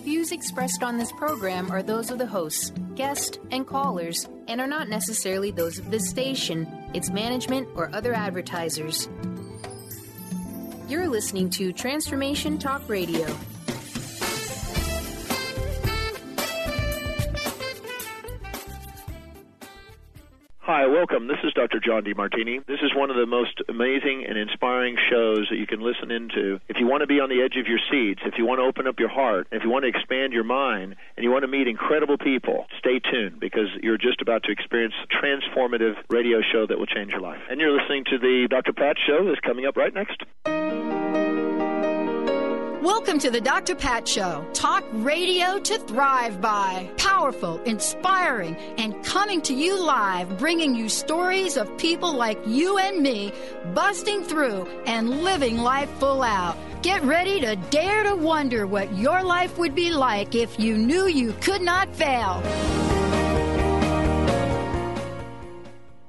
views expressed on this program are those of the hosts, guests, and callers, and are not necessarily those of this station, its management, or other advertisers. You're listening to Transformation Talk Radio. Hi, welcome. This is Dr. John DeMartini. This is one of the most amazing and inspiring shows that you can listen into. If you want to be on the edge of your seats, if you want to open up your heart, if you want to expand your mind, and you want to meet incredible people, stay tuned because you're just about to experience a transformative radio show that will change your life. And you're listening to the Dr. Pat Show that's coming up right next. Welcome to the Dr. Pat Show. Talk radio to thrive by. Powerful, inspiring, and coming to you live, bringing you stories of people like you and me, busting through and living life full out. Get ready to dare to wonder what your life would be like if you knew you could not fail.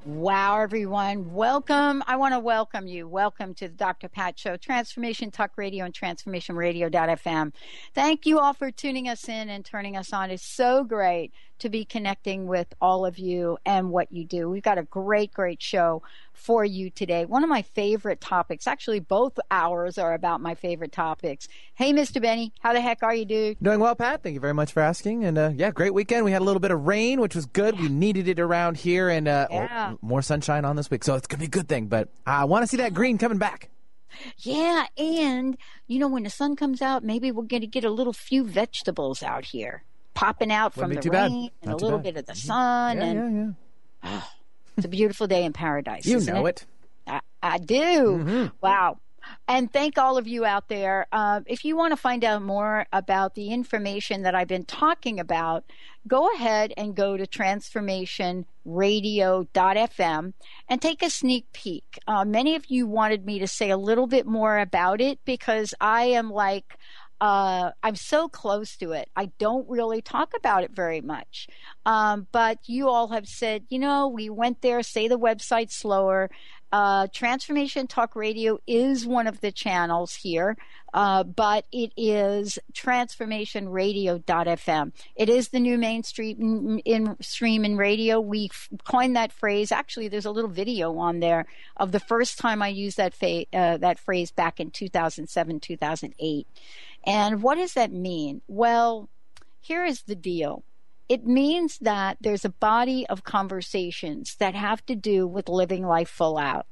Wow, everyone. Welcome. I want to welcome you. Welcome to the Dr. Pat Show, Transformation Talk Radio and TransformationRadio.fm. Thank you all for tuning us in and turning us on. It's so great to be connecting with all of you and what you do. We've got a great, great show for you today. One of my favorite topics, actually both hours are about my favorite topics. Hey, Mr. Benny, how the heck are you, dude? Doing well, Pat. Thank you very much for asking. And yeah, great weekend. We had a little bit of rain, which was good. We needed it around here, and more sunshine on this week. So it's going to be a good thing. But I want to see that green coming back. Yeah, and, you know, when the sun comes out, maybe we're going to get a little few vegetables out here popping out from the rain and a little bit of the sun. Oh, it's a beautiful day in paradise. You know it. I do. Mm-hmm. Wow. And thank all of you out there. If you want to find out more about the information that I've been talking about, go ahead and go to transformationradio.fm and take a sneak peek. Many of you wanted me to say a little bit more about it because I am like, I'm so close to it. I don't really talk about it very much. But you all have said, you know, we went there, say the website slower. Transformation Talk Radio is one of the channels here, but it is transformationradio.fm. It is the new mainstream stream in radio. We coined that phrase. Actually, there's a little video on there of the first time I used that phrase back in 2007, 2008. And what does that mean? Well, here is the deal. It means that there's a body of conversations that have to do with living life full out.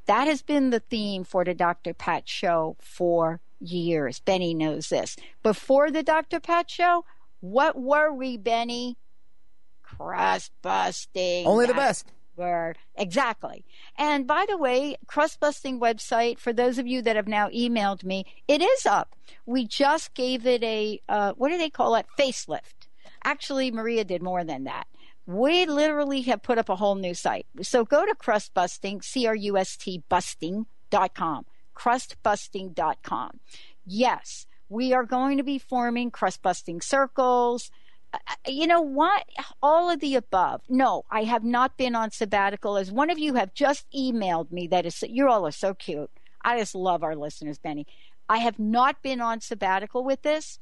That has been the theme for the Dr. Pat Show for years. Benny knows this. Before the Dr. Pat Show, what were we, Benny? Crust busting. Only the best. Word. Exactly. And by the way, crust busting website, for those of you that have now emailed me, it is up. We just gave it a, what do they call it? Facelift. Actually, Maria did more than that. We literally have put up a whole new site. So go to crustbusting, C-R-U-S-T busting.com, crustbusting.com. Yes, we are going to be forming crust busting circles. You know what? All of the above. No, I have not been on sabbatical. As one of you have just emailed me, that is, you all are so cute. I just love our listeners, Benny. I have not been on sabbatical with this.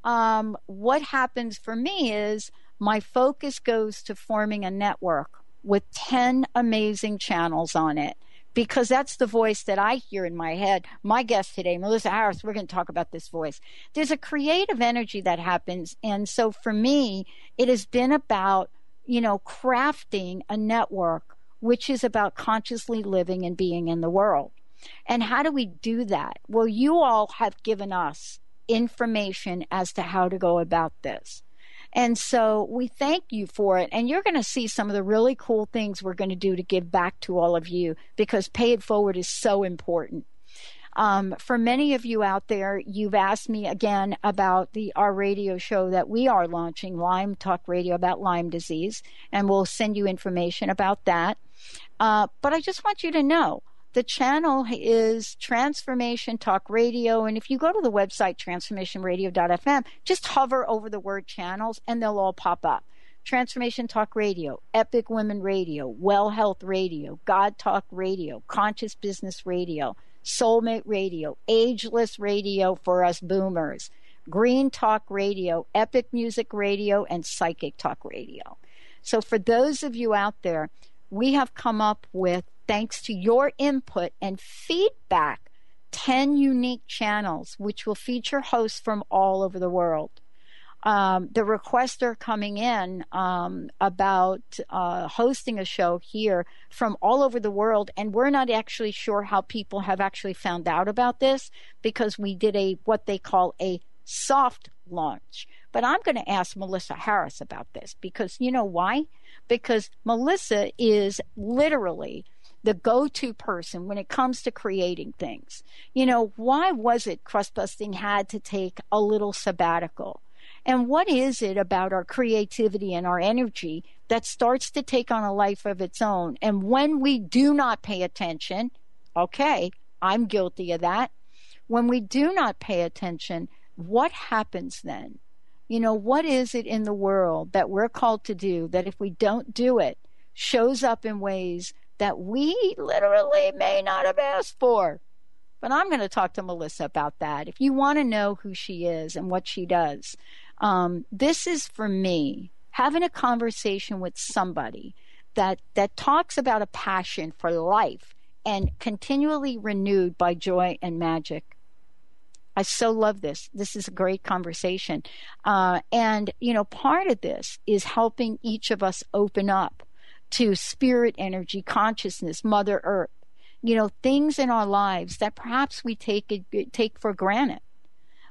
What happens for me is my focus goes to forming a network with 10 amazing channels on it, because that's the voice that I hear in my head. My guest today, Melissa Harris, we're going to talk about this voice. There's a creative energy that happens. And so for me, it has been about, you know, crafting a network which is about consciously living and being in the world. And how do we do that? Well, you all have given us information as to how to go about this. And so we thank you for it. And you're going to see some of the really cool things we're going to do to give back to all of you, because pay it forward is so important. For many of you out there, you've asked me again about our radio show that we are launching, Lyme Talk Radio, about Lyme disease. And we'll send you information about that. But I just want you to know, the channel is Transformation Talk Radio, and if you go to the website, transformationradio.fm, just hover over the word channels, and they'll all pop up. Transformation Talk Radio, Epic Women Radio, Well Health Radio, God Talk Radio, Conscious Business Radio, Soulmate Radio, Ageless Radio for us boomers, Green Talk Radio, Epic Music Radio, and Psychic Talk Radio. So for those of you out there, we have come up with, thanks to your input and feedback, 10 unique channels which will feature hosts from all over the world. The requests are coming in about hosting a show here from all over the world, and we're not actually sure how people have actually found out about this, because we did what they call a soft launch. But I'm going to ask Melissa Harris about this, because you know why? Because Melissa is literally the go-to person when it comes to creating things. You know, why was it Crust Busting had to take a little sabbatical? And what is it about our creativity and our energy that starts to take on a life of its own? And when we do not pay attention, okay, I'm guilty of that. When we do not pay attention, what happens then? You know, what is it in the world that we're called to do that if we don't do it, shows up in ways that we literally may not have asked for? But I'm going to talk to Melissa about that. If you want to know who she is and what she does, this is for me, having a conversation with somebody that talks about a passion for life and continually renewed by joy and magic. I so love this. This is a great conversation. And, you know, part of this is helping each of us open up to spirit energy, consciousness, Mother Earth, you know, things in our lives that perhaps we take for granted.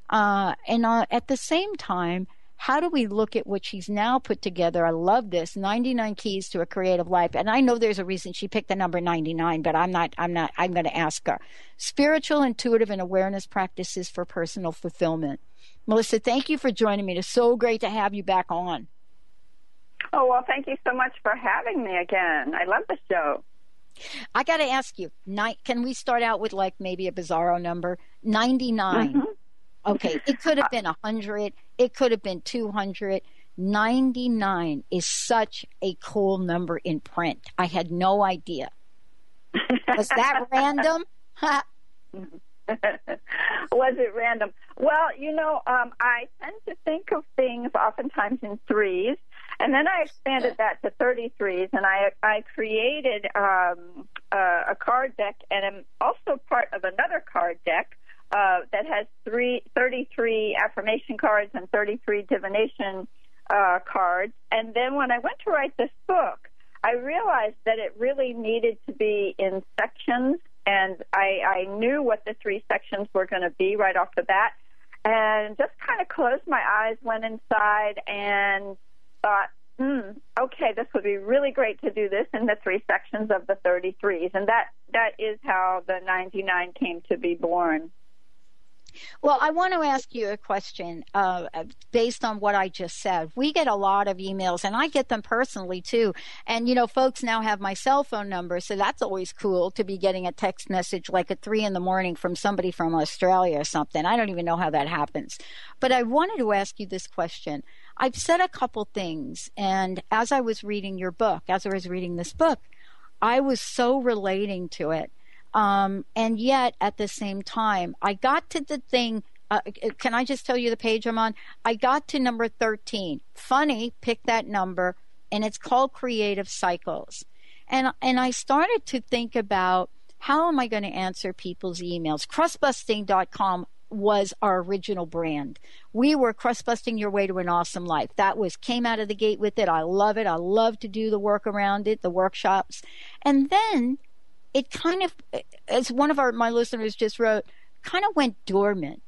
And at the same time, how do we look at what she's now put together? I love this, 99 Keys to a Creative Life. And I know there's a reason she picked the number 99, but I'm going to ask her. Spiritual, intuitive, and awareness practices for personal fulfillment. Melissa, thank you for joining me. It's so great to have you back on. Oh, well, thank you so much for having me again. I love the show. I got to ask you, can we start out with like maybe a bizarro number? 99. Mm-hmm. Okay, it could have been 100. It could have been 200. 99 is such a cool number in print. I had no idea. Was that random? Was it random? Well, you know, I tend to think of things oftentimes in threes, and then I expanded that to 33s, and I created a card deck, and I'm also part of another card deck that has 33 affirmation cards and 33 divination cards. And then when I went to write this book, I realized that it really needed to be in sections, and I knew what the 3 sections were going to be right off the bat, and just kind of closed my eyes, went inside, and thought, okay, this would be really great to do this in the 3 sections of the 33s. And that is how the 99 came to be born. Well, I want to ask you a question based on what I just said. We get a lot of emails, and I get them personally, too. And, you know, folks now have my cell phone number, so that's always cool to be getting a text message like at 3 a.m. from somebody from Australia or something. I don't even know how that happens. But I wanted to ask you this question. I've said a couple things, and as I was reading your book, as I was reading this book, I was so relating to it. And yet, at the same time, I got to the thing, can I just tell you the page I'm on? I got to number 13. Funny, pick that number, and it's called Creative Cycles. And I started to think about, how am I going to answer people's emails? Crustbusting.com was our original brand. We were crust-busting your way to an awesome life. That came out of the gate with it. I love it. I love to do the work around it, the workshops. And then it kind of, as one of my listeners just wrote, kind of went dormant.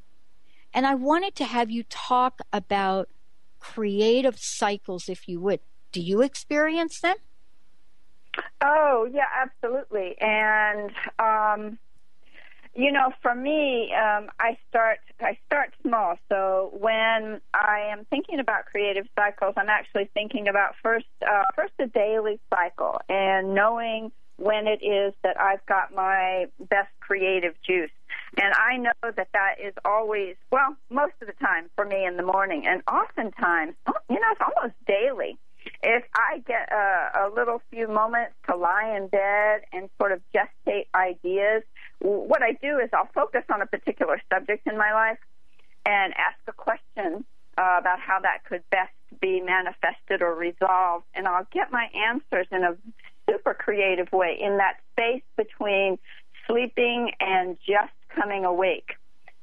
And I wanted to have you talk about creative cycles, if you would. Do you experience them? Oh, yeah, absolutely. And, you know, for me, I start small. So when I am thinking about creative cycles, I'm actually thinking about first a daily cycle and knowing when it is that I've got my best creative juice. And I know that is always, well, most of the time for me in the morning. And oftentimes, you know, it's almost daily. If I get a little few moments to lie in bed and sort of gestate ideas, what I do is I'll focus on a particular subject in my life and ask a question about how that could best be manifested or resolved, and I'll get my answers in a super creative way in that space between sleeping and just coming awake.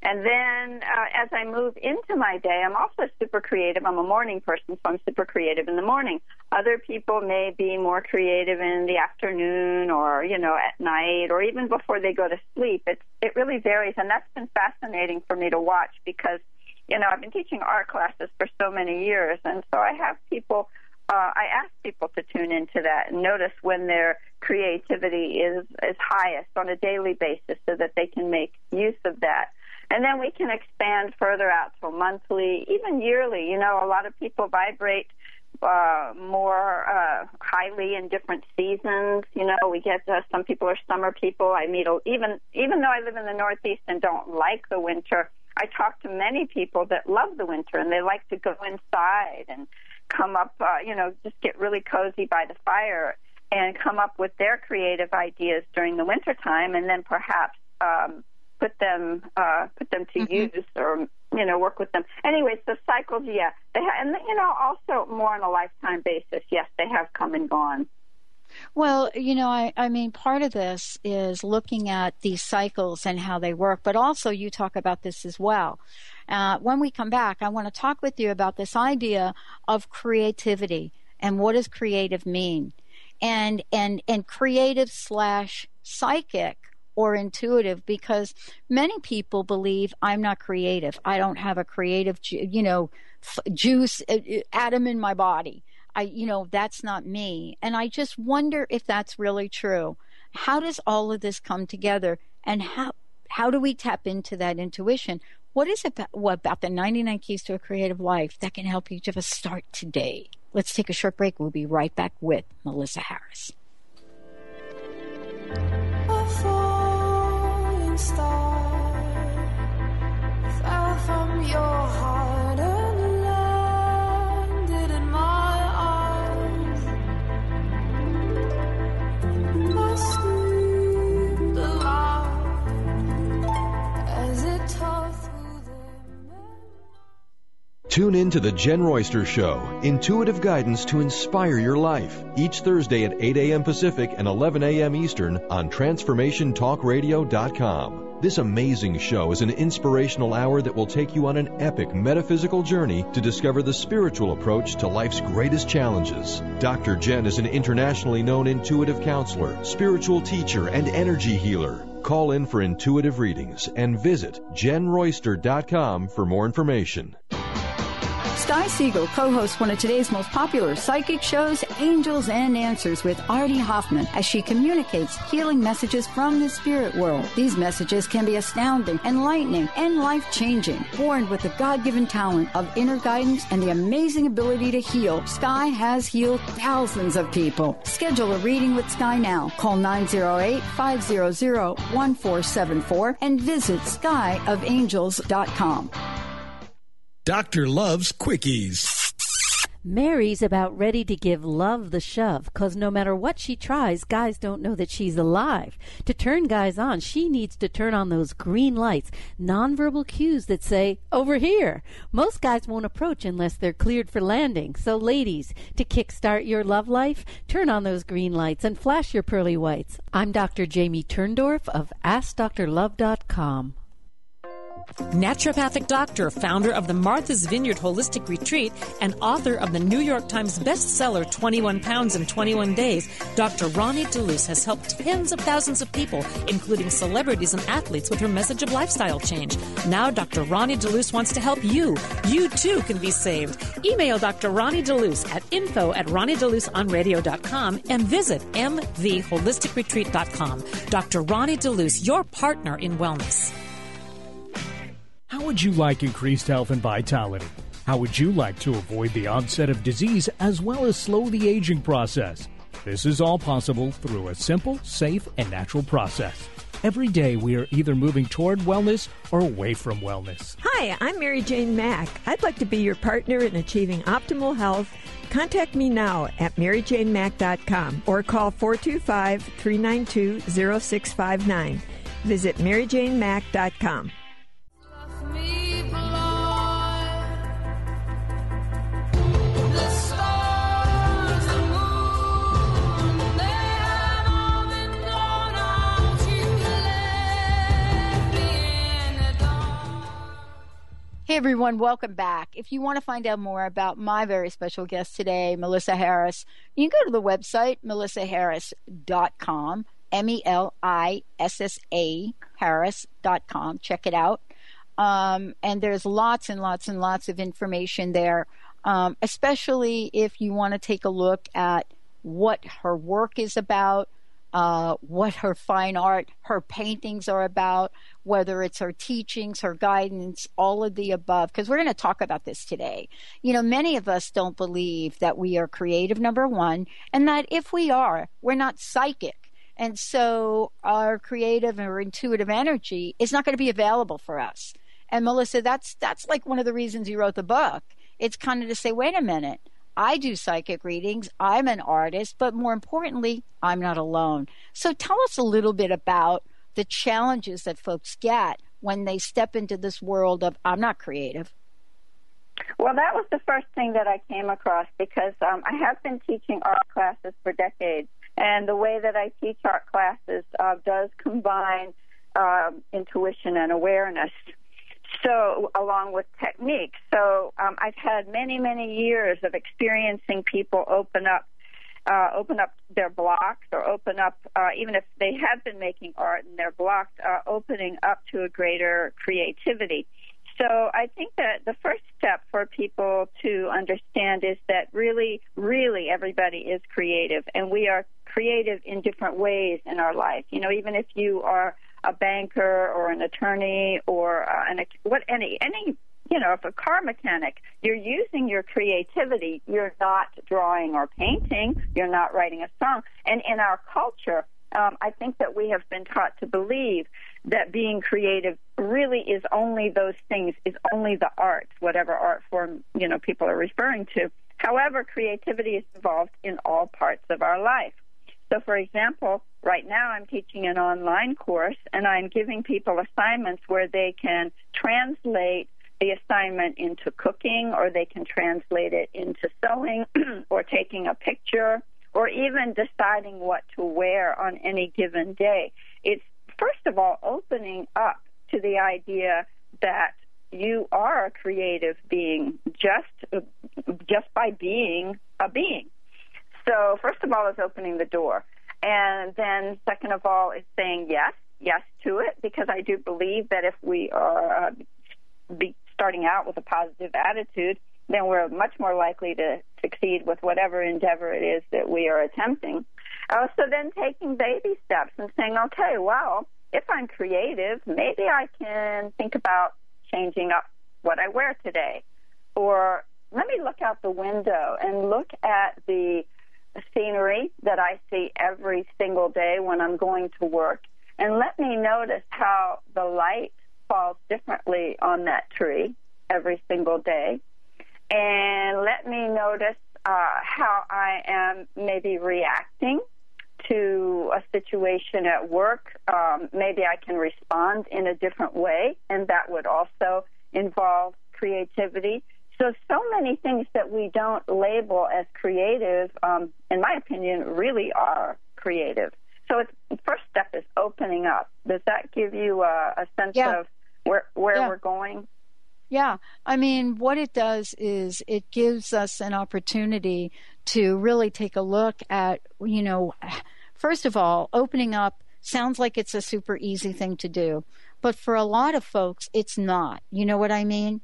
And then as I move into my day, I'm also super creative. I'm a morning person, so I'm super creative in the morning. Other people may be more creative in the afternoon or, at night or even before they go to sleep. It really varies, and that's been fascinating for me to watch because, I've been teaching art classes for so many years, and so I have people, I ask people to tune into that and notice when their creativity is highest on a daily basis so that they can make use of that. And then we can expand further out to monthly, even yearly. A lot of people vibrate more highly in different seasons. We get some people are summer people. I meet, even though I live in the Northeast and don't like the winter, I talk to many people that love the winter, and they like to go inside and come up, just get really cozy by the fire and come up with their creative ideas during the wintertime, and then perhaps put them to use or work with them. Anyways, the cycles, yeah, they and also more on a lifetime basis. Yes, they have come and gone. Well, I mean, part of this is looking at these cycles and how they work, but also you talk about this as well. When we come back, I want to talk with you about this idea of creativity and what does creative mean, and creative / psychic or intuitive, because many people believe I'm not creative. I don't have a creative, juice atom in my body. That's not me. And I just wonder if that's really true. How does all of this come together, and how do we tap into that intuition? What is it about the 99 Keys to a Creative Life that can help each of us start today? Let's take a short break. We'll be right back with Melissa Harris. A falling star fell from your heart and landed in my arms. I screamed aloud as it tore through the Tune in to The Jen Royster Show, intuitive guidance to inspire your life, each Thursday at 8 a.m. Pacific and 11 a.m. Eastern on TransformationTalkRadio.com. This amazing show is an inspirational hour that will take you on an epic metaphysical journey to discover the spiritual approach to life's greatest challenges. Dr. Jen is an internationally known intuitive counselor, spiritual teacher, and energy healer. Call in for intuitive readings and visit JenRoyster.com for more information. Sky Siegel co-hosts one of today's most popular psychic shows, Angels and Answers, with Artie Hoffman, as she communicates healing messages from the spirit world. These messages can be astounding, enlightening, and life-changing. Born with the God-given talent of inner guidance and the amazing ability to heal, Sky has healed thousands of people. Schedule a reading with Sky now. Call 908-500-1474 and visit skyofangels.com. Doctor loves quickies. Mary's about ready to give love the shove, 'cause no matter what she tries, guys don't know that she's alive. To turn guys on, she needs to turn on those green lights, nonverbal cues that say, over here. Most guys won't approach unless they're cleared for landing. So ladies, to kickstart your love life, turn on those green lights and flash your pearly whites. I'm Dr. Jamie Turndorf of AskDrLove.com. Naturopathic doctor, founder of the Martha's Vineyard Holistic Retreat, and author of the New York Times bestseller 21 Pounds in 21 Days, Dr. Ronnie DeLuce has helped tens of thousands of people, including celebrities and athletes, with her message of lifestyle change. Now Dr. Ronnie DeLuce wants to help you. You too can be saved. Email Dr. Ronnie DeLuce at info@ronniedeluceonradio.com and visit mtheholisticretreat.com. Dr. Ronnie DeLuce, your partner in wellness. How would you like increased health and vitality? How would you like to avoid the onset of disease as well as slow the aging process? This is all possible through a simple, safe, and natural process. Every day we are either moving toward wellness or away from wellness. Hi, I'm Mary Jane Mack. I'd like to be your partner in achieving optimal health. Contact me now at maryjanemack.com or call 425-392-0659. Visit MaryJaneMack.com. Hey everyone, welcome back. If you want to find out more about my very special guest today, Melissa Harris, you can go to the website, melissaharris.com, MELISSA Harris.com. Check it out. And there's lots and lots and lots of information there, especially if you want to take a look at what her work is about, what her fine art, her paintings are about, whether it's her teachings, her guidance, all of the above, because we're going to talk about this today. You know, many of us don't believe that we are creative, number one, and that if we are, we're not psychic. And so our creative or intuitive energy is not going to be available for us. And Melissa, that's like one of the reasons you wrote the book. It's kind of to say, wait a minute, I do psychic readings, I'm an artist, but more importantly, I'm not alone. So tell us a little bit about the challenges that folks get when they step into this world of, I'm not creative. Well, that was the first thing that I came across because I have been teaching art classes for decades, and the way that I teach art classes does combine intuition and awareness. So, along with technique. So, I've had many, many years of experiencing people open up their blocks, or open up, even if they have been making art and they're blocked, opening up to a greater creativity. So, I think that the first step for people to understand is that really, really everybody is creative, and we are creative in different ways in our life. You know, even if you are a banker or an attorney or any if a car mechanic, you're using your creativity. You're not drawing or painting. You're not writing a song. And in our culture, I think that we have been taught to believe that being creative really is only those things, is only the arts, whatever art form, people are referring to. However, creativity is involved in all parts of our life. So, for example, right now I'm teaching an online course, and I'm giving people assignments where they can translate the assignment into cooking, or they can translate it into sewing, or taking a picture, or even deciding what to wear on any given day. It's, first of all, opening up to the idea that you are a creative being just by being a being. So first of all is opening the door. And then second of all is saying yes to it, because I do believe that if we are starting out with a positive attitude, then we're much more likely to succeed with whatever endeavor it is that we are attempting. So then taking baby steps and saying, okay, well, if I'm creative, maybe I can think about changing up what I wear today. Or let me look out the window and look at the scenery that I see every single day when I'm going to work, and let me notice how the light falls differently on that tree every single day, and let me notice how I am maybe reacting to a situation at work. Maybe I can respond in a different way, and that would also involve creativity. So many things that we don't label as creative, in my opinion, really are creative. So the first step is opening up. Does that give you a sense of where we're going? Yeah. I mean, what it does is it gives us an opportunity to really take a look at, first of all, opening up sounds like it's a super easy thing to do. But for a lot of folks, it's not. You know what I mean?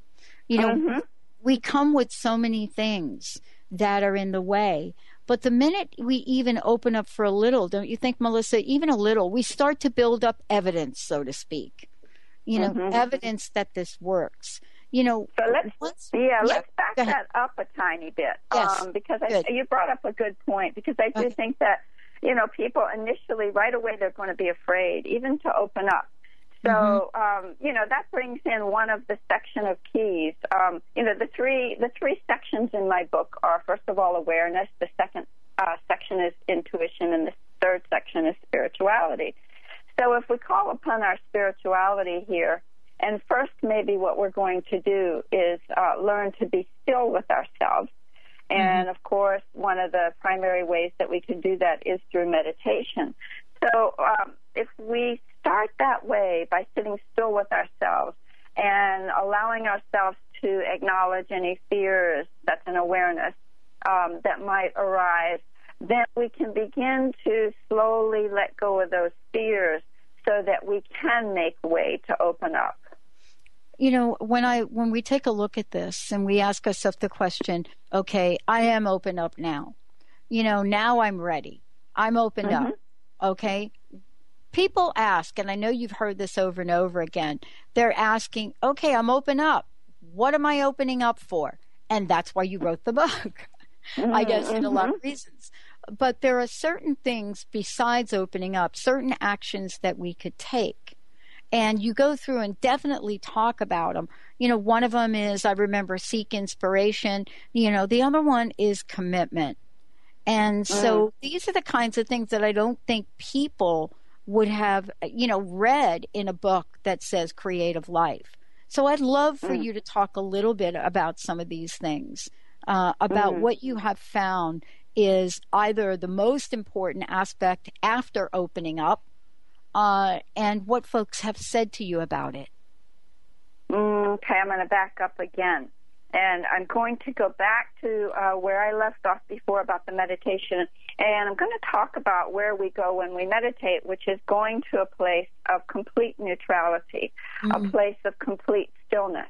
We come with so many things that are in the way. But the minute we even open up for a little, don't you think, Melissa, even a little, we start to build up evidence, so to speak. Evidence that this works. So let's back that up a tiny bit. Yes. Because you brought up a good point, because I do think that, people initially, right away, they're going to be afraid, even to open up. So, that brings in one of the section of keys. The three sections in my book are, first of all, awareness. The second section is intuition, and the third section is spirituality. So if we call upon our spirituality here, and first maybe what we're going to do is learn to be still with ourselves. And, of course, one of the primary ways that we can do that is through meditation. So if we start that way by sitting still with ourselves and allowing ourselves to acknowledge any fears, that's an awareness, that might arise, then we can begin to slowly let go of those fears so that we can make way to open up. You know, when we take a look at this and we ask ourselves the question, okay, I am open up now. You know, now I'm ready. I'm opened up. Okay? People ask, and I know you've heard this over and over again, they're asking, okay, I'm open up. What am I opening up for? And that's why you wrote the book, I guess, in a lot of reasons. But there are certain things besides opening up, certain actions that we could take. And you go through and definitely talk about them. You know, one of them is, I remember, seek inspiration. You know, the other one is commitment. And so these are the kinds of things that I don't think people would have, you know, read in a book that says creative life. So I'd love for you to talk a little bit about some of these things, about what you have found is either the most important aspect after opening up, and what folks have said to you about it. Okay, I'm going to back up again. And I'm going to go back to where I left off before about the meditation. And I'm going to talk about where we go when we meditate, which is going to a place of complete neutrality, a place of complete stillness.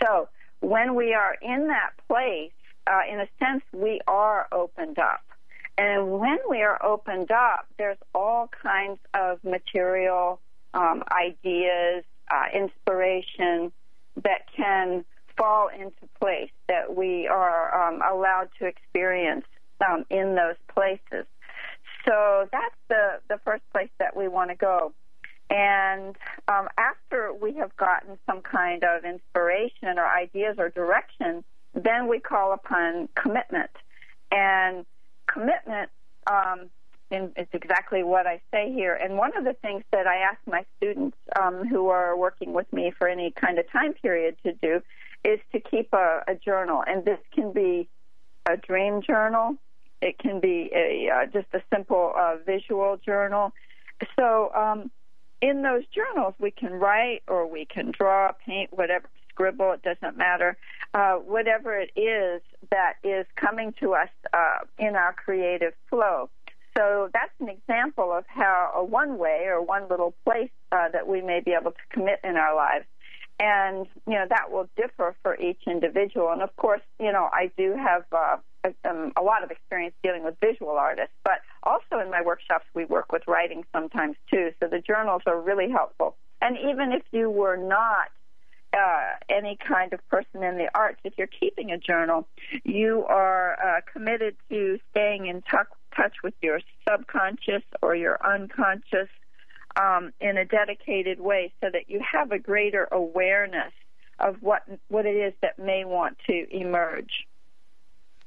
So when we are in that place, in a sense, we are opened up. And when we are opened up, there's all kinds of material ideas, inspiration that can fall into place that we are allowed to experience in those places. So that's the first place that we want to go. And after we have gotten some kind of inspiration or ideas or direction, then we call upon commitment. And commitment is exactly what I say here. And one of the things that I ask my students who are working with me for any kind of time period to do is to keep a journal. And this can be a dream journal. It can be just a simple visual journal. So in those journals, we can write or we can draw, paint, whatever, scribble, it doesn't matter. Whatever it is that is coming to us in our creative flow. So that's an example of how one way or one little place that we may be able to commit in our lives. And, you know, that will differ for each individual. And, of course, you know, I do have a lot of experience dealing with visual artists, but also in my workshops we work with writing sometimes, too. So the journals are really helpful. And even if you were not any kind of person in the arts, if you're keeping a journal, you are committed to staying in touch with your subconscious or your unconscious in a dedicated way so that you have a greater awareness of what it is that may want to emerge.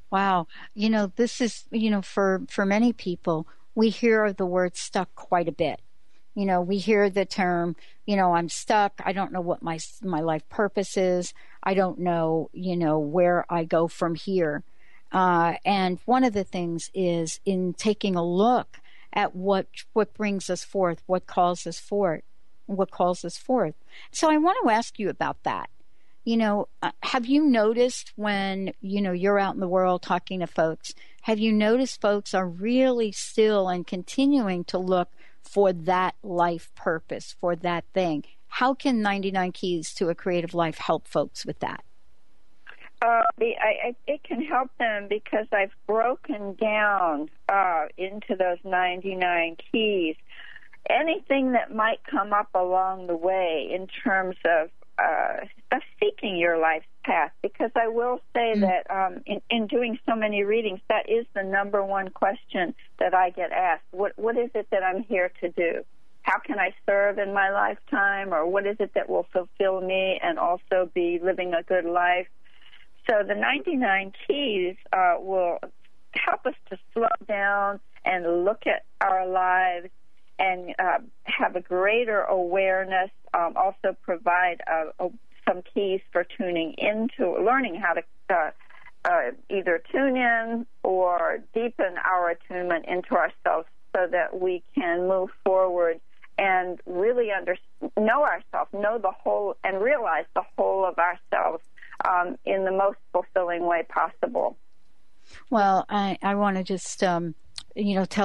Wow. You know, this is, you know, for many people, we hear the word stuck quite a bit. You know, we hear the term, you know, I'm stuck. I don't know what my life purpose is. I don't know, you know, where I go from here. And one of the things is in taking a look at what brings us forth, what calls us forth. So I want to ask you about that. You know, have you noticed when, you know, you're out in the world talking to folks, have you noticed folks are really still and continuing to look for that life purpose, for that thing? How can 99 Keys to a Creative Life help folks with that? It can help them because I've broken down into those 99 keys anything that might come up along the way in terms of seeking your life's path. Because I will say that in doing so many readings, that is the number one question that I get asked. What is it that I'm here to do? How can I serve in my lifetime? Or what is it that will fulfill me and also be living a good life? So the 99 keys will help us to slow down and look at our lives have a greater awareness. Also provide some keys for tuning into, learning how to either tune in or deepen our attunement into ourselves so that we can move forward and really know ourselves, know the whole, and realize the whole of ourselves in the most fulfilling way possible. Well, I want to just, tell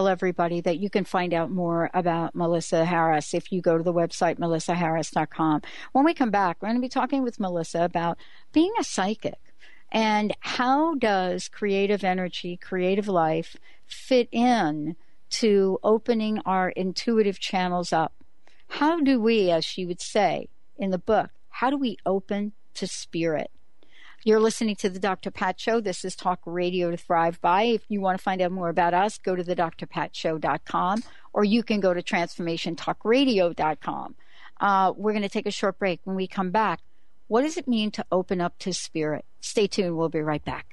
everybody that you can find out more about Melissa Harris if you go to the website, melissaharris.com. When we come back, we're going to be talking with Melissa about being a psychic and how does creative energy, creative life fit in to opening our intuitive channels up. How do we, as she would say in the book, how do we open to spirit? You're listening to the Dr. Pat Show. This is Talk Radio to Thrive By. If you want to find out more about us, go to thedrpatshow.com, or you can go to transformationtalkradio.com. We're going to take a short break. When we come back, what does it mean to open up to spirit? Stay tuned. We'll be right back.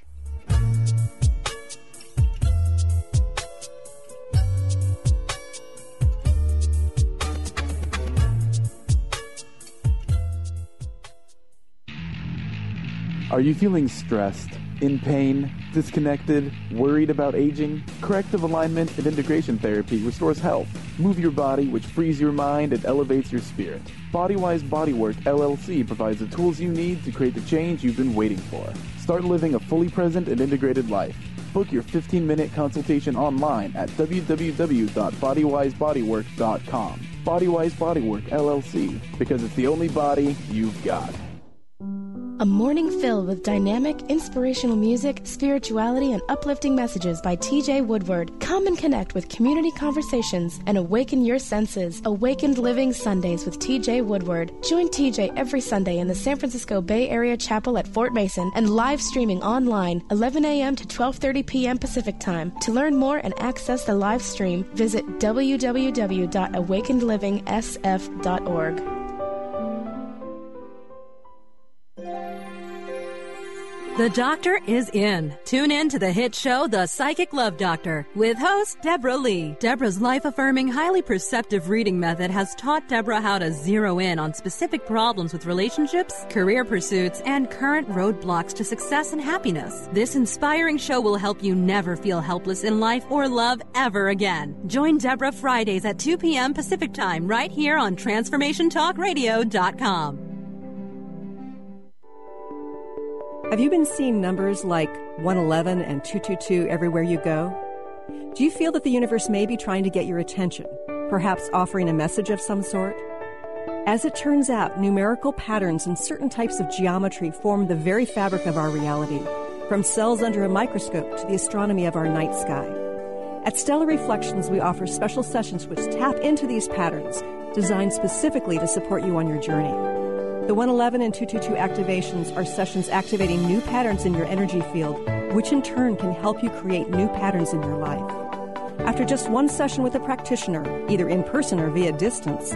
Are you feeling stressed, in pain, disconnected, worried about aging? Corrective alignment and integration therapy restores health. Move your body, which frees your mind and elevates your spirit. Bodywise Bodywork LLC provides the tools you need to create the change you've been waiting for. Start living a fully present and integrated life. Book your 15-minute consultation online at www.bodywisebodywork.com. Bodywise Bodywork LLC, because it's the only body you've got. A morning filled with dynamic, inspirational music, spirituality, and uplifting messages by TJ Woodward. Come and connect with community conversations and awaken your senses. Awakened Living Sundays with TJ Woodward. Join TJ every Sunday in the San Francisco Bay Area Chapel at Fort Mason and live streaming online 11 a.m. to 12:30 p.m. Pacific Time. To learn more and access the live stream, visit www.awakenedlivingsf.org. The doctor is in. Tune in to the hit show, The Psychic Love Doctor, with host Deborah Lee. Deborah's life-affirming, highly perceptive reading method has taught Deborah how to zero in on specific problems with relationships, career pursuits, and current roadblocks to success and happiness. This inspiring show will help you never feel helpless in life or love ever again. Join Deborah Fridays at 2 p.m. Pacific Time right here on TransformationTalkRadio.com. Have you been seeing numbers like 111 and 222 everywhere you go? Do you feel that the universe may be trying to get your attention, perhaps offering a message of some sort? As it turns out, numerical patterns and certain types of geometry form the very fabric of our reality, from cells under a microscope to the astronomy of our night sky. At Stellar Reflections, we offer special sessions which tap into these patterns, designed specifically to support you on your journey. The 111 and 222 activations are sessions activating new patterns in your energy field, which in turn can help you create new patterns in your life. After just one session with a practitioner, either in person or via distance,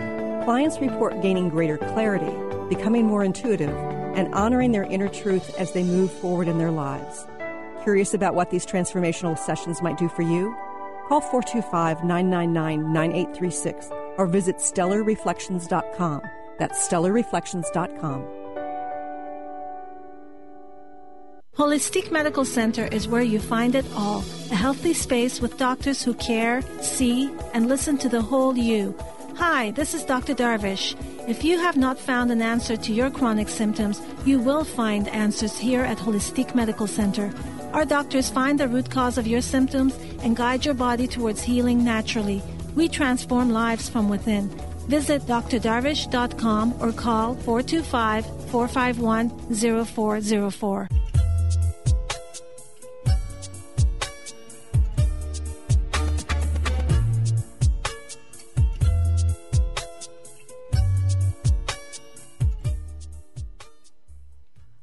clients report gaining greater clarity, becoming more intuitive, and honoring their inner truth as they move forward in their lives. Curious about what these transformational sessions might do for you? Call 425-999-9836 or visit stellarreflections.com. That's stellarreflections.com. Holistic Medical Center is where you find it all. A healthy space with doctors who care, see, and listen to the whole you. Hi, this is Dr. Darvish. If you have not found an answer to your chronic symptoms, you will find answers here at Holistic Medical Center. Our doctors find the root cause of your symptoms and guide your body towards healing naturally. We transform lives from within. Visit drdarvish.com or call 425-451-0404.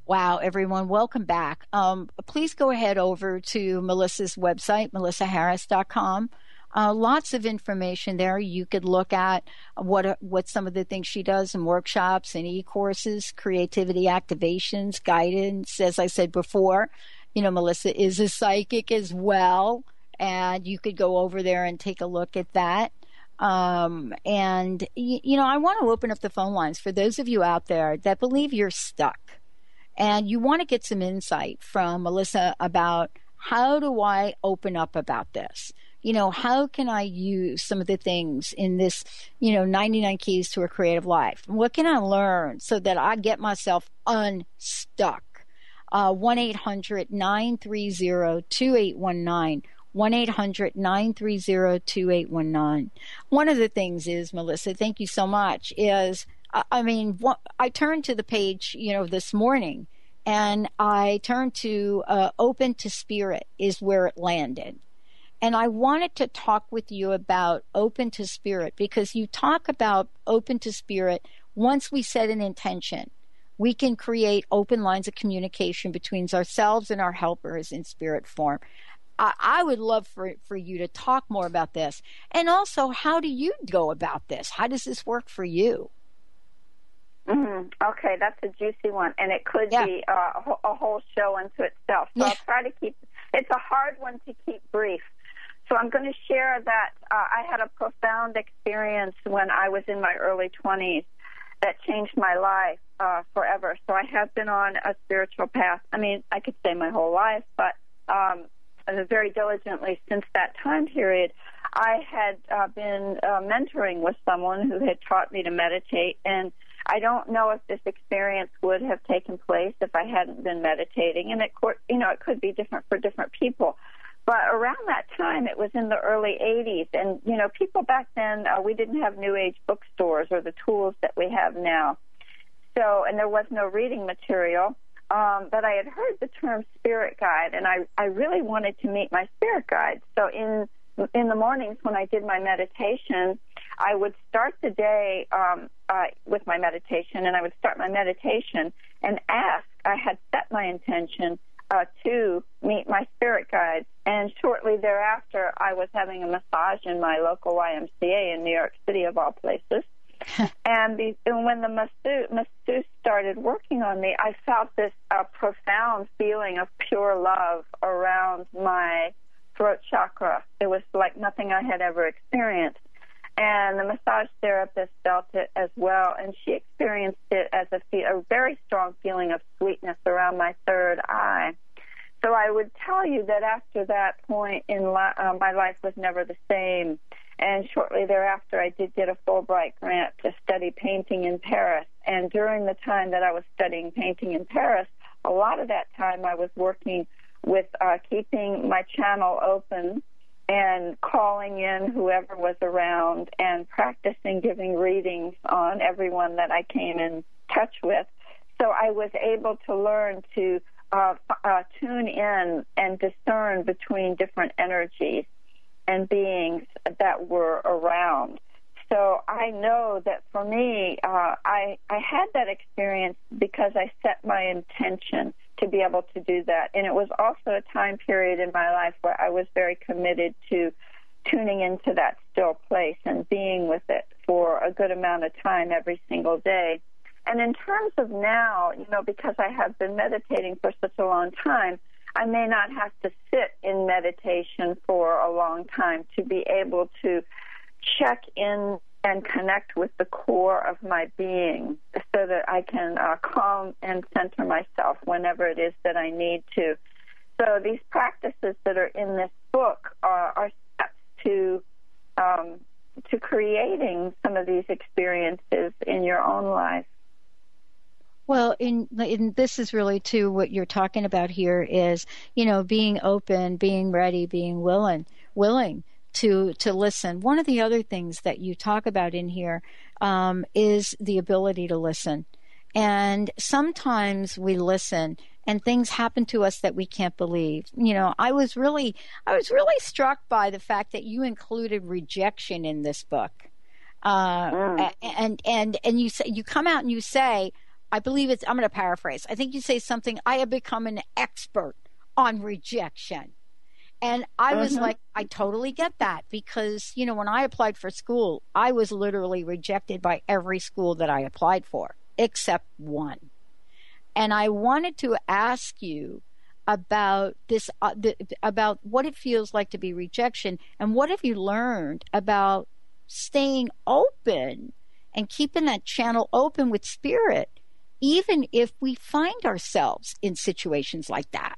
Wow, everyone, welcome back. Please go ahead over to Melissa's website, melissaharris.com. Lots of information there. You could look at what some of the things she does in workshops and e-courses, creativity activations, guidance. As I said before, Melissa is a psychic as well, and you could go over there and take a look at that. And, I want to open up the phone lines for those of you out there that believe you're stuck and you want to get some insight from Melissa about how do I open up about this? How can I use some of the things in this, 99 Keys to a Creative Life? What can I learn so that I get myself unstuck? 1-800-930-2819. 1-800-930-2819. One of the things is, Melissa, thank you so much, is, I turned to the page, this morning, and I turned to Open to Spirit is where it landed. And I wanted to talk with you about Open to Spirit because you talk about Open to Spirit. Once we set an intention, we can create open lines of communication between ourselves and our helpers in spirit form. I would love for you to talk more about this. And also, how do you go about this? How does this work for you? Okay, that's a juicy one. And it could be a whole show unto itself. So I'll try to keep, it's a hard one to keep brief. So I'm going to share that I had a profound experience when I was in my early 20s that changed my life forever. So I have been on a spiritual path. I could say my whole life, but very diligently since that time period. I had been mentoring with someone who had taught me to meditate, and I don't know if this experience would have taken place if I hadn't been meditating, and it could be different for different people. But around that time, it was in the early 80s, and, people back then, we didn't have New Age bookstores or the tools that we have now. So, and there was no reading material. But I had heard the term spirit guide, and I really wanted to meet my spirit guide. So in the mornings when I did my meditation, I would start the day with my meditation, and I would start my meditation and ask. I had set my intention to meet my spirit guide, and shortly thereafter, I was having a massage in my local YMCA in New York City, of all places. And when the masseuse started working on me, I felt this profound feeling of pure love around my throat chakra. It was like nothing I had ever experienced. And the massage therapist felt it as well, and she experienced it as a very strong feeling of sweetness around my third eye. So I would tell you that after that point in my life was never the same. And shortly thereafter, I did get a Fulbright grant to study painting in Paris. And during the time that I was studying painting in Paris, a lot of that time I was working with keeping my channel open and calling in whoever was around and practicing giving readings on everyone that I came in touch with. So I was able to learn to tune in and discern between different energies and beings that were around. So I know that for me, I had that experience because I set my intention to be able to do that. And it was also a time period in my life where I was very committed to tuning into that still place and being with it for a good amount of time every single day. And in terms of now, because I have been meditating for such a long time, I may not have to sit in meditation for a long time to be able to check in and connect with the core of my being so that I can calm and center myself whenever it is that I need to. So these practices that are in this book are steps to creating some of these experiences in your own life. Well, in this is really too what you're talking about here is, being open, being ready, being willing to listen. One of the other things that you talk about in here is the ability to listen. And sometimes we listen and things happen to us that we can't believe. I was really struck by the fact that you included rejection in this book. And you come out and you say, I believe I'm going to paraphrase. I think you say something, I have become an expert on rejection. And I was like, I totally get that because, when I applied for school, I was literally rejected by every school that I applied for, except one. And I wanted to ask you about this, about what it feels like to be rejection, and what have you learned about staying open and keeping that channel open with spirit, even if we find ourselves in situations like that?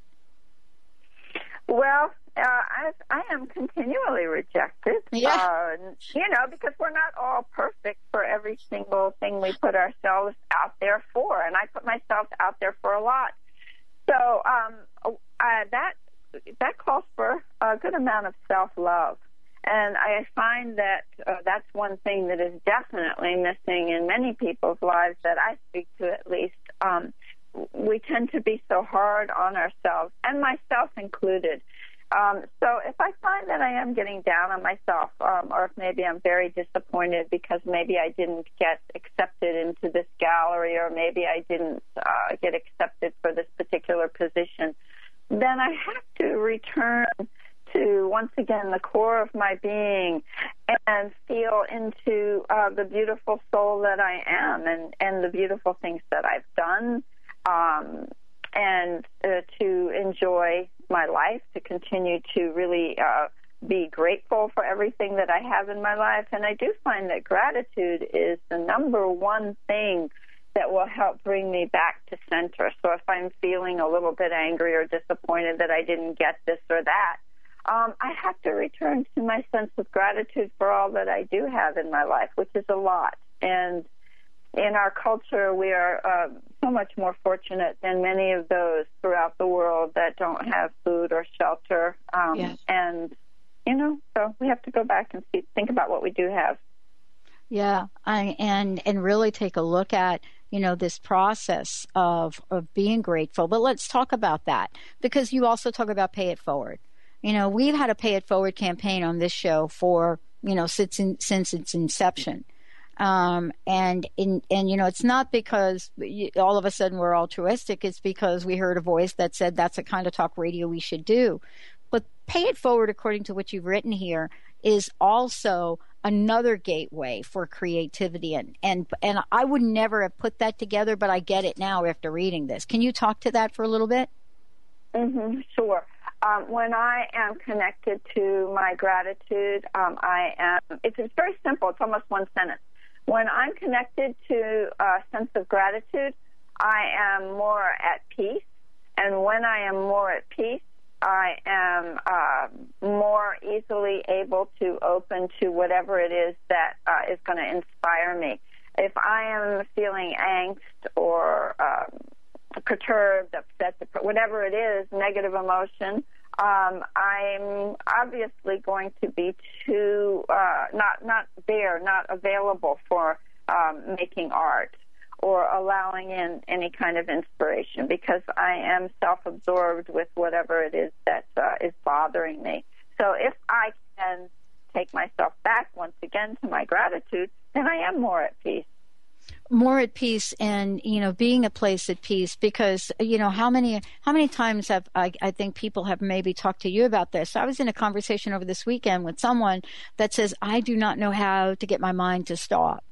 Well, I am continually rejected, because we're not all perfect for every single thing we put ourselves out there for, and I put myself out there for a lot. So that calls for a good amount of self-love, and I find that that's one thing that is definitely missing in many people's lives that I speak to, at least. We tend to be so hard on ourselves, and myself included. So if I find that I am getting down on myself, or if maybe I'm very disappointed because maybe I didn't get accepted into this gallery, or maybe I didn't get accepted for this particular position, then I have to return to, once again, the core of my being and feel into the beautiful soul that I am, and the beautiful things that I've done, and to enjoy my life, to continue to really be grateful for everything that I have in my life. And I do find that gratitude is the number one thing that will help bring me back to center. So if I'm feeling a little bit angry or disappointed that I didn't get this or that, I have to return to my sense of gratitude for all that I do have in my life, which is a lot. And in our culture, we are so much more fortunate than many of those throughout the world that don't have food or shelter. And, so we have to go back and think about what we do have. Yeah, and really take a look at, this process of being grateful. But let's talk about that, because you also talk about Pay It Forward. We've had a Pay It Forward campaign on this show for, since its inception. It's not because all of a sudden we're altruistic. It's because we heard a voice that said that's the kind of talk radio we should do. But Pay It Forward, according to what you've written here, is also another gateway for creativity. And I would never have put that together, but I get it now after reading this. Can you talk to that for a little bit? Sure. When I am connected to my gratitude, it's very simple. It's almost one sentence. When I'm connected to a sense of gratitude, I am more at peace. And when I am more at peace, I am more easily able to open to whatever it is that is going to inspire me. If I am feeling angst or perturbed, upset, whatever it is, negative emotion, I'm obviously going to be too not available for making art or allowing in any kind of inspiration, because I am self-absorbed with whatever it is that is bothering me. So if I can take myself back once again to my gratitude, then I am more at peace. More at peace, and being a place at peace, because how many times have I think people have maybe talked to you about this. I was in a conversation over this weekend with someone that says, I do not know how to get my mind to stop.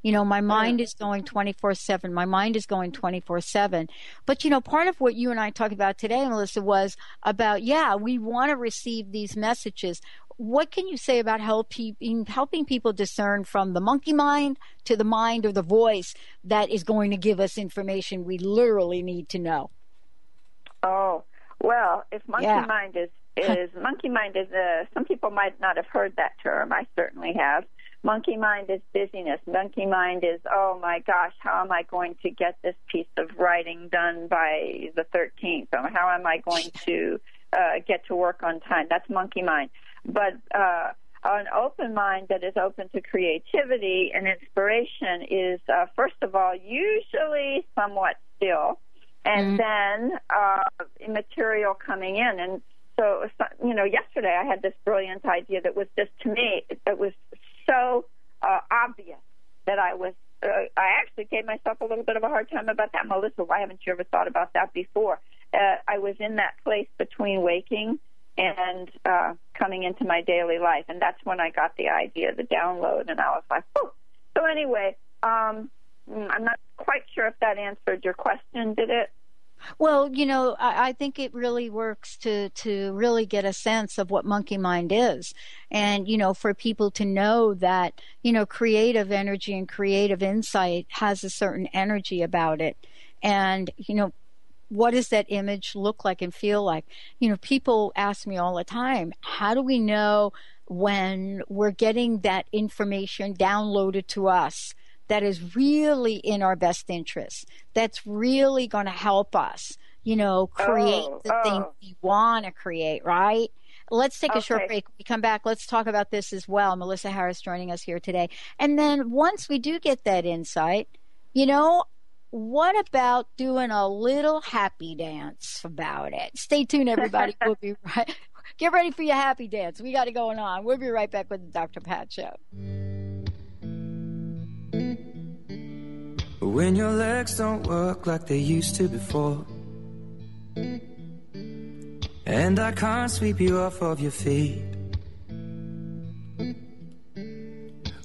My mind is going 24/7. My mind is going 24/7. But part of what you and I talked about today, Melissa, was about we want to receive these messages. What can you say about helping people discern from the monkey mind to the mind or the voice that is going to give us information we literally need to know? Oh, well, if monkey mind is monkey mind is some people might not have heard that term. I certainly have. Monkey mind is busyness. Monkey mind is, oh my gosh, how am I going to get this piece of writing done by the 13th? Or how am I going to get to work on time? That's monkey mind. But an open mind that is open to creativity and inspiration is, first of all, usually somewhat still, and then material coming in. And so, yesterday I had this brilliant idea that was just, to me, it was so obvious that I actually gave myself a little bit of a hard time about that. Melissa, why haven't you ever thought about that before? I was in that place between waking and coming into my daily life, and that's when I got the idea, the download, and I was like, oh. So anyway, I'm not quite sure if that answered your question, did it? Well, I think it really works to really get a sense of what monkey mind is. And, for people to know that, creative energy and creative insight has a certain energy about it. And, what does that image look like and feel like? People ask me all the time, how do we know when we're getting that information downloaded to us that is really in our best interest, that's really going to help us, create the thing we want to create, right? Let's take a short break. When we come back, let's talk about this as well. Melissa Harris joining us here today. And then once we do get that insight, what about doing a little happy dance about it? Stay tuned, everybody. We'll be right. Get ready for your happy dance. We got it going on. We'll be right back with the Dr. Pat Show. When your legs don't work like they used to before, and I can't sweep you off of your feet,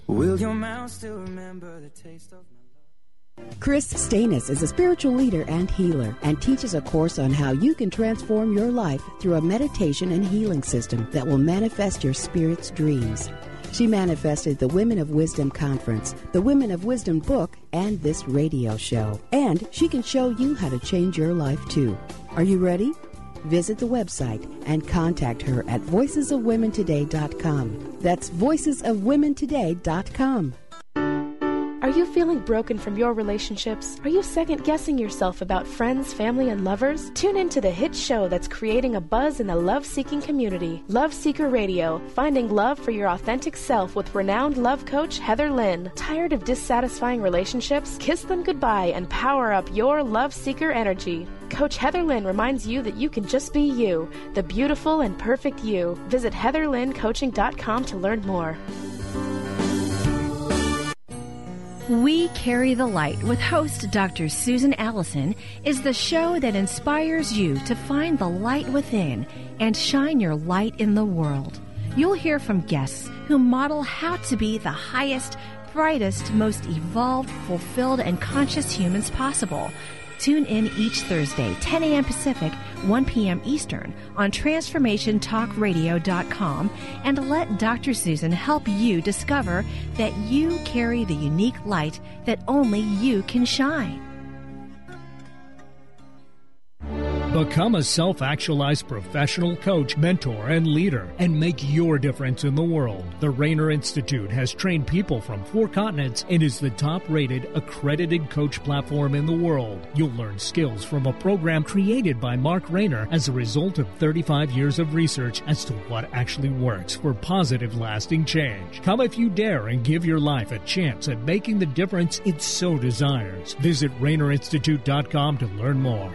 will your mouth still remember the taste of my love? Chris Stanis is a spiritual leader and healer and teaches a course on how you can transform your life through a meditation and healing system that will manifest your spirit's dreams. She manifested the Women of Wisdom Conference, the Women of Wisdom book, and this radio show. And she can show you how to change your life too. Are you ready? Visit the website and contact her at voicesofwomentoday.com. That's voicesofwomentoday.com. Are you feeling broken from your relationships? Are you second-guessing yourself about friends, family, and lovers? Tune in to the hit show that's creating a buzz in the love-seeking community. Love Seeker Radio, finding love for your authentic self with renowned love coach Heather Lynn. Tired of dissatisfying relationships? Kiss them goodbye and power up your love seeker energy. Coach Heather Lynn reminds you that you can just be you, the beautiful and perfect you. Visit heatherlynncoaching.com to learn more. We Carry the Light with host Dr. Susan Allison is the show that inspires you to find the light within and shine your light in the world. You'll hear from guests who model how to be the highest, brightest, most evolved, fulfilled, and conscious humans possible. Tune in each Thursday, 10 a.m. Pacific, 1 p.m. Eastern on TransformationTalkRadio.com and let Dr. Susan help you discover that you carry the unique light that only you can shine. Become a self-actualized professional coach, mentor, and leader, and make your difference in the world. The Rainer Institute has trained people from 4 continents and is the top-rated, accredited coach platform in the world. You'll learn skills from a program created by Mark Rainer as a result of 35 years of research as to what actually works for positive, lasting change. Come if you dare and give your life a chance at making the difference it so desires. Visit RainerInstitute.com to learn more.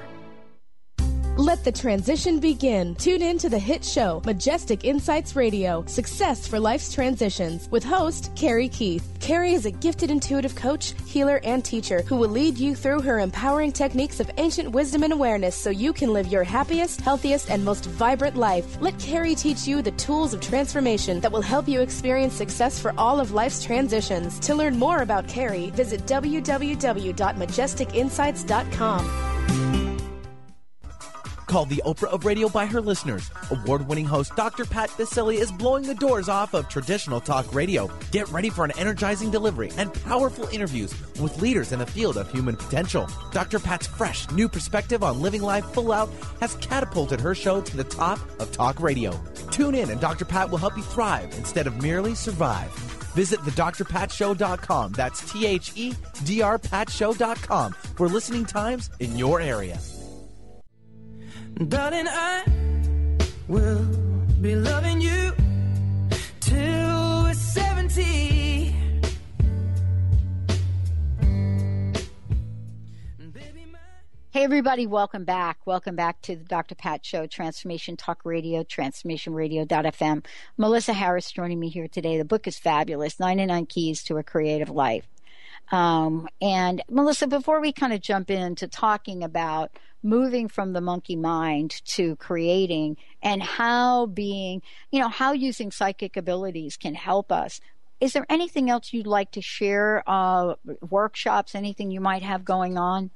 Let the transition begin. Tune in to the hit show, Majestic Insights Radio, Success for Life's Transitions, with host Carrie Keith. Carrie is a gifted intuitive coach, healer, and teacher who will lead you through her empowering techniques of ancient wisdom and awareness so you can live your happiest, healthiest, and most vibrant life. Let Carrie teach you the tools of transformation that will help you experience success for all of life's transitions. To learn more about Carrie, visit www.majesticinsights.com. Called the Oprah of radio by her listeners, award-winning host Dr. Pat Baccili is blowing the doors off of traditional talk radio. Get ready for an energizing delivery and powerful interviews with leaders in the field of human potential. Dr. Pat's fresh, new perspective on living life full out has catapulted her show to the top of talk radio. Tune in and Dr. Pat will help you thrive instead of merely survive. Visit thedrpatshow.com. That's THEDRPatshow.com for listening times in your area. Darling, I will be loving you till we're 70. Hey, everybody, welcome back. Welcome back to the Dr. Pat Show, Transformation Talk Radio, transformationradio.fm. Melissa Harris joining me here today. The book is fabulous, 99 Keys to a Creative Life. And Melissa, before we kind of jump into talking about moving from the monkey mind to creating and how being, how using psychic abilities can help us, is there anything else you'd like to share, workshops, anything you might have going on?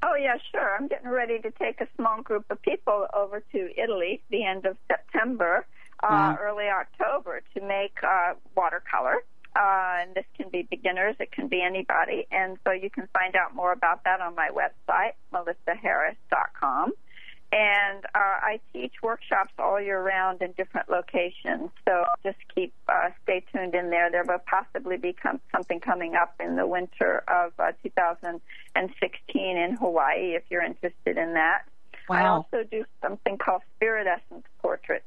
Oh, yeah, sure. I'm getting ready to take a small group of people over to Italy the end of September, early October, to make watercolor. And this can be beginners. It can be anybody. And so you can find out more about that on my website, melissaharris.com. And I teach workshops all year round in different locations. So just stay tuned in there. There will possibly be something coming up in the winter of 2016 in Hawaii, if you're interested in that. Wow. I also do something called spirit essence portraits,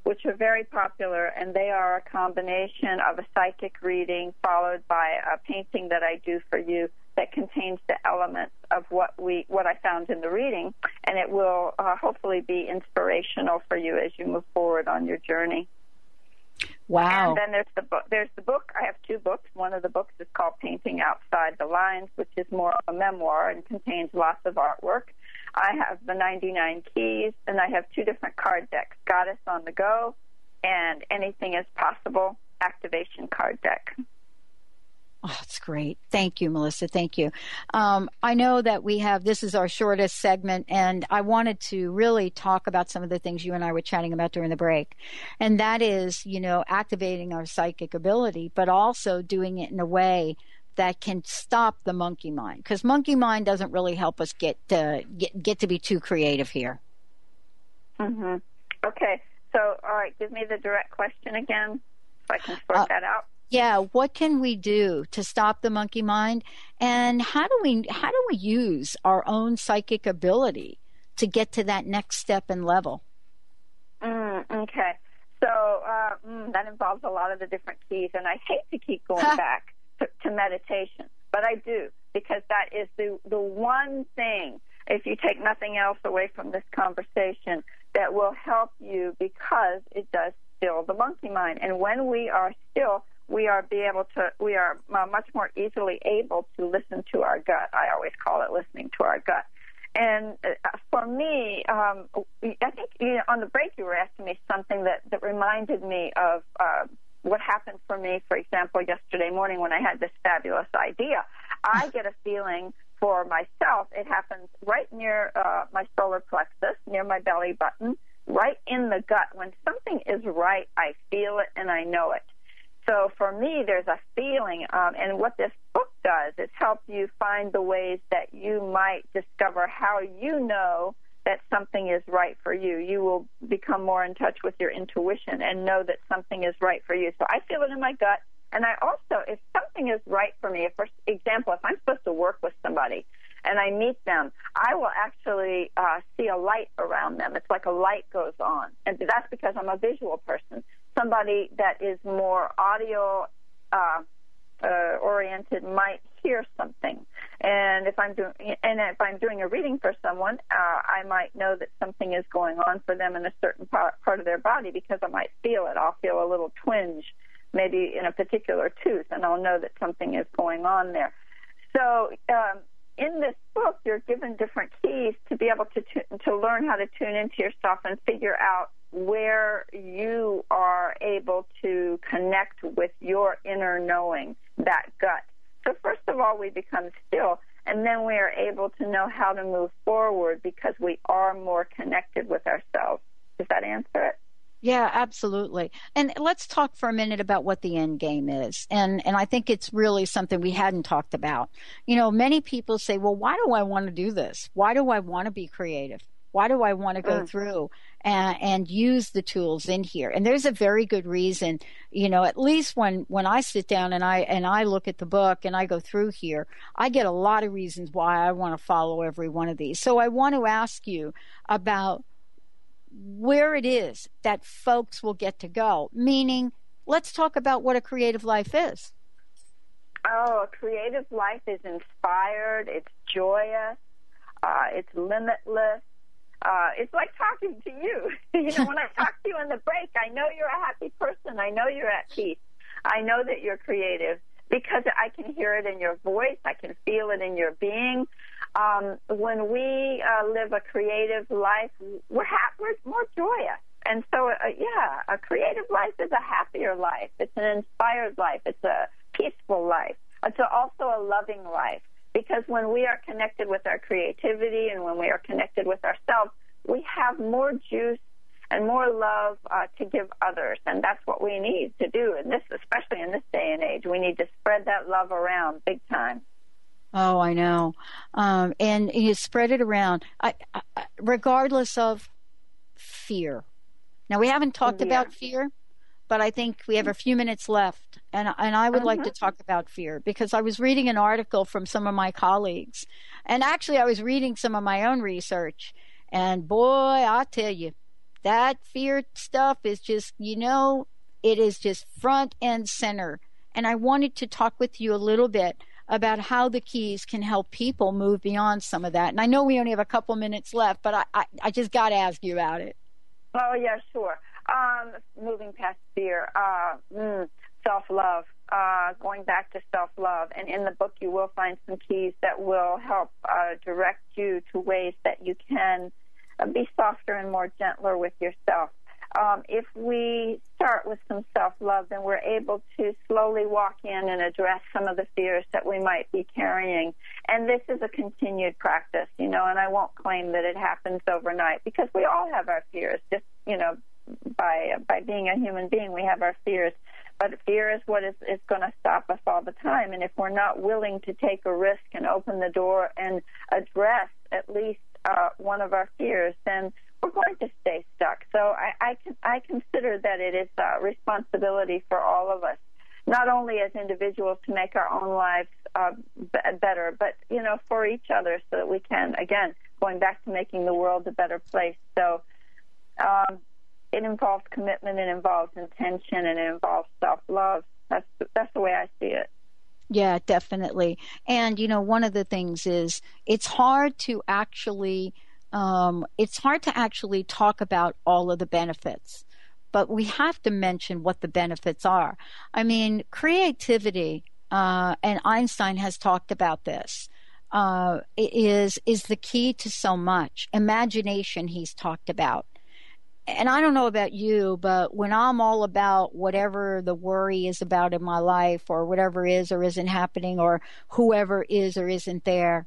which are very popular, and they are a combination of a psychic reading followed by a painting that I do for you that contains the elements of what I found in the reading, and it will hopefully be inspirational for you as you move forward on your journey. Wow. And then there's the book. I have two books. One of the books is called Painting Outside the Lines, which is more of a memoir and contains lots of artwork. I have the 99 Keys, and I have two different card decks, Goddess on the Go and Anything is Possible Activation Card Deck. Oh, that's great. Thank you, Melissa. Thank you. I know that this is our shortest segment, and I wanted to really talk about some of the things you and I were chatting about during the break. And that is, activating our psychic ability, but also doing it in a way that can stop the monkey mind, because monkey mind doesn't really help us get to be too creative here. Mm-hmm. Okay. So, all right, give me the direct question again so I can sort that out. Yeah, what can we do to stop the monkey mind, and how do we use our own psychic ability to get to that next step and level? Okay, so that involves a lot of the different keys, and I hate to keep going back to meditation, but I do, because that is the one thing, if you take nothing else away from this conversation, that will help you, because it does still the monkey mind. And when we are still, we are much more easily able to listen to our gut. I always call it listening to our gut. And for me, I think on the break you were asking me something that reminded me of what happened for me, for example, yesterday morning when I had this fabulous idea. I get a feeling for myself. It happens right near my solar plexus, near my belly button, right in the gut. When something is right, I feel it and I know it. So for me, there's a feeling, and what this book does is help you find the ways that you might discover how you know that something is right for you. You will become more in touch with your intuition and know that something is right for you. So I feel it in my gut, and I also, if something is right for me, for example, if I'm supposed to work with somebody and I meet them, I will actually see a light around them. It's like a light goes on, and that's because I'm a visual person. Somebody that is more audio oriented might hear something, and if I'm doing a reading for someone, I might know that something is going on for them in a certain part of their body, because I might feel it. I'll feel a little twinge, maybe in a particular tooth, and I'll know that something is going on there. So in this book, you're given different keys to be able to learn how to tune into yourself and figure out where you are able to connect with your inner knowing, that gut. So first of all, we become still, and then we are able to know how to move forward because we are more connected with ourselves. Does that answer it? Yeah, absolutely. And let's talk for a minute about what the end game is. And I think it's really something we hadn't talked about. Many people say, well, why do I want to do this? Why do I want to be creative? Why do I want to go through and use the tools in here? And there's a very good reason, at least when I sit down and I look at the book and I go through here, I get a lot of reasons why I want to follow every one of these. So I want to ask you about where it is that folks will get to go, meaning let's talk about what a creative life is. Oh, a creative life is inspired, it's joyous, it's limitless. It's like talking to you. When I talk to you in the break, I know you're a happy person. I know you're at peace. I know that you're creative because I can hear it in your voice. I can feel it in your being. When we live a creative life, we're more joyous. And so, a creative life is a happier life. It's an inspired life. It's a peaceful life. It's also a loving life. because when we are connected with our creativity and when we are connected with ourselves, we have more juice and more love to give others, and that's what we need to do in this, especially in this day and age. We need to spread that love around big time. Oh, I know, and you spread it around, regardless of fear. Now, we haven't talked about fear, but I think we have a few minutes left, and I would like to talk about fear, because I was reading an article from some of my colleagues, and actually I was reading some of my own research, and boy, I tell you, that fear stuff is just, it is just front and center. And I wanted to talk with you a little bit about how the keys can help people move beyond some of that. And I know we only have a couple minutes left, but I just got to ask you about it. Oh, yeah, sure. Moving past fear, self-love, going back to self-love. And in the book, you will find some keys that will help direct you to ways that you can be softer and more gentler with yourself. If we start with some self-love, then we're able to slowly walk in and address some of the fears that we might be carrying. And this is a continued practice, and I won't claim that it happens overnight, because we all have our fears. Just, by being a human being, we have our fears. But fear is what is going to stop us all the time. And if we're not willing to take a risk and open the door and address at least one of our fears, then we're going to stay stuck. So I consider that it is a responsibility for all of us, not only as individuals to make our own lives better, but, for each other, so that we can, again, going back to making the world a better place. So it involves commitment, it involves intention, and it involves self-love. That's the way I see it. Yeah, definitely. And, one of the things is it's hard to actually talk about all of the benefits, but we have to mention what the benefits are. I mean, creativity, and Einstein has talked about this, is the key to so much. Imagination, he's talked about. And I don't know about you, but when I'm all about whatever the worry is about in my life, or whatever is or isn't happening, or whoever is or isn't there,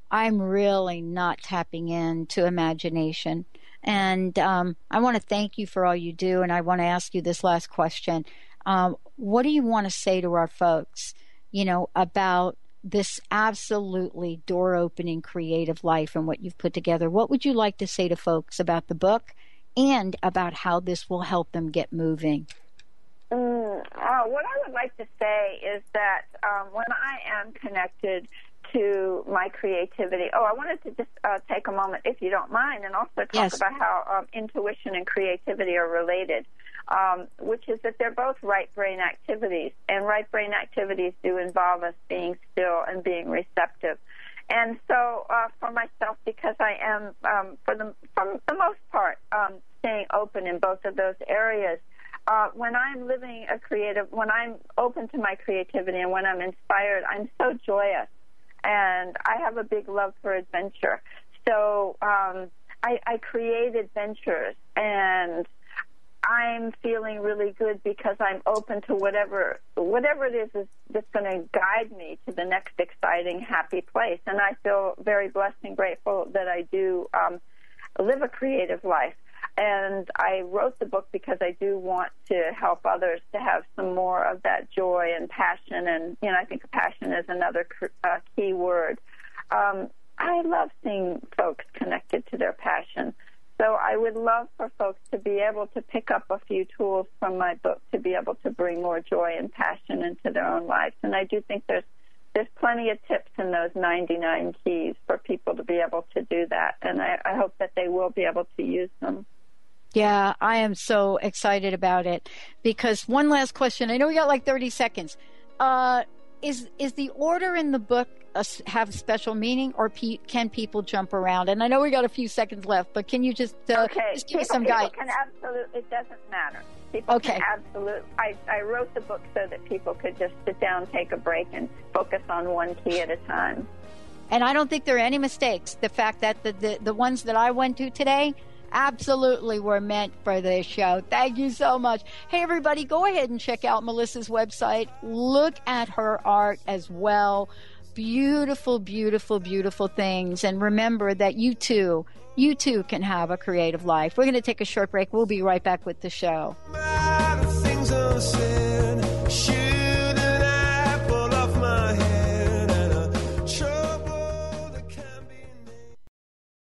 I'm really not tapping into imagination. And I want to thank you for all you do, and I want to ask you this last question. What do you want to say to our folks, about this absolutely door-opening creative life and what you've put together? What would you like to say to folks about the book and about how this will help them get moving? What I would like to say is that when I am connected to my creativity, I wanted to just take a moment, if you don't mind, and also talk about how intuition and creativity are related, which is that they're both right brain activities, and right brain activities do involve us being still and being receptive. And so for myself, because I am, for the most part, staying open in both of those areas, when I'm living when I'm open to my creativity and when I'm inspired, I'm so joyous. And I have a big love for adventure. So I create adventures, and I'm feeling really good because I'm open to whatever it is that's going to guide me to the next exciting, happy place. And I feel very blessed and grateful that I do live a creative life. And I wrote the book because I do want to help others to have some more of that joy and passion. And, I think passion is another key word. I love seeing folks connected to their passion. So I would love for folks to be able to pick up a few tools from my book to be able to bring more joy and passion into their own lives. And I do think there's plenty of tips in those 99 keys for people to be able to do that. And I hope that they will be able to use them. Yeah, I am so excited about it, because one last question. I know we got like 30 seconds. Is the order in the book have special meaning, or can people jump around? And I know we got a few seconds left, but can you just give us some guidance? It doesn't matter. People can absolutely. I wrote the book so that people could just sit down, take a break, and focus on one key at a time. And I don't think there are any mistakes. The fact that the ones that I went to today absolutely were meant for this show. Thank you so much. Hey, everybody, go ahead and check out Melissa's website. Look at her art as well. beautiful, beautiful, beautiful things. And remember that you too can have a creative life. We're going to take a short break. We'll be right back with the show. Things are said.